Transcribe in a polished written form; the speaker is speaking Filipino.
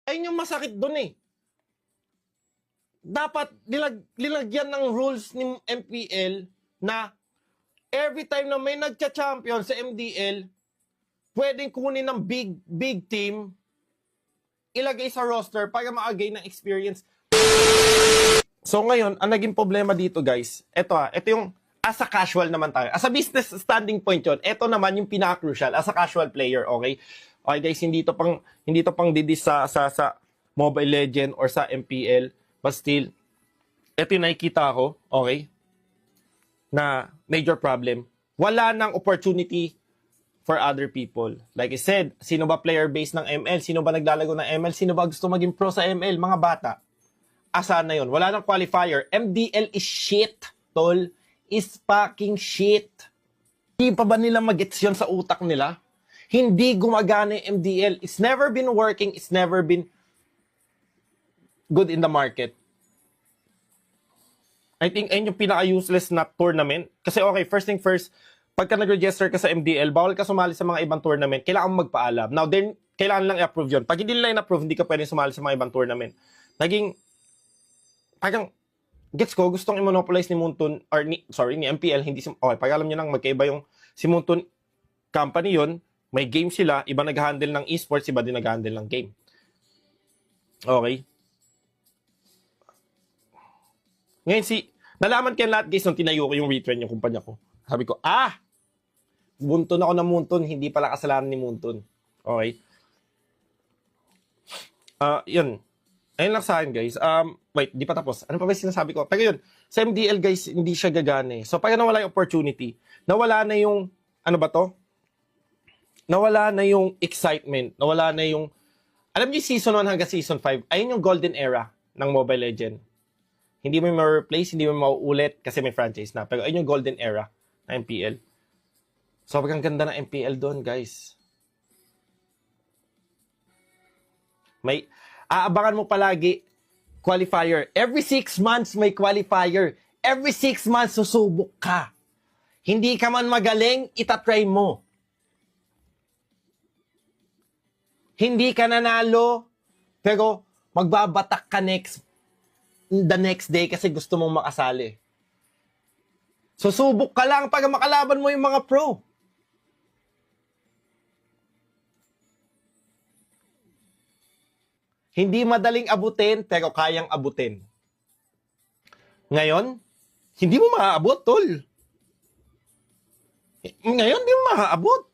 Ayun yung masakit dun eh. Dapat nilagyan ng rules ni MPL na every time na may nagcha-champion sa MDL, pwedeng kunin ng big team, ilagay sa roster para ma-gain ng experience. So ngayon, ang naging problema dito guys, ito yung as a casual naman tayo. As a business standing point yon, ito naman yung pinaka-crucial as a casual player, okay? Okay guys, hindi to pang didis sa Mobile Legend or sa MPL, but still, ito yung nakikita ko, okay? Na major problem. Wala nang opportunity for other people. Like I said, sino ba player base ng ML? Sino ba naglalago ng ML? Sino ba gusto maging pro sa ML? Mga bata. Asan na yun? Wala nang qualifier. MDL is shit, tol. Is fucking shit. Hindi pa ba nila magets yun sa utak nila? Hindi gumagana yung MDL. It's never been working. It's never been good in the market. I think ayun yung pinaka-useless na tournament. Kasi okay, first thing first, pagka nag-register ka sa MDL, bawal ka sumali sa mga ibang tournament, kailangan mo magpaalam. Now, then, kailangan lang i-approve yun. Pag hindi nila i-approve, hindi ka pwedeng sumali sa mga ibang tournament. Parang, gets ko, gustong i-monopolize ni Moonton, or ni MPL, hindi okay, pag alam nyo lang, magkaiba yung si Moonton company yun, may game sila, iba nag-handle ng esports, iba din nag-handle ng game. Okay. Ngayon nalaman kayo lahat guys nung tinayo ko yung retrend yung kumpanya ko. Sabi ko, Moonton ako ng Moonton, hindi pala kasalanan ni Moonton. Okay. Yun. Ayun lang sa akin guys. Wait, di pa tapos. Ano pa ba sinasabi ko? Pero yun, sa MDL guys, hindi siya gagana. So pag nawala yung opportunity, nawala na yung, ano ba to? Nawala na yung excitement. Nawala na yung, alam niyo season 1 hanggang season 5, ayun yung golden era ng Mobile Legend. Hindi mo ma-replace, hindi mo mauulit kasi may franchise na. Pero ayun yung golden era ng MPL. Sobrang ganda ng MPL doon, guys. May aabangan mo palagi qualifier. Every 6 months may qualifier. Every 6 months susubok ka. Hindi ka man magaling, itatry mo. Hindi ka nanalo, pero magbabatak ka the next day kasi gusto mong makasali. Susubok ka lang para makalaban mo yung mga pro. Hindi madaling abutin, pero kayang abutin. Ngayon, hindi mo maaabot, tol. Ngayon, hindi mo maaabot.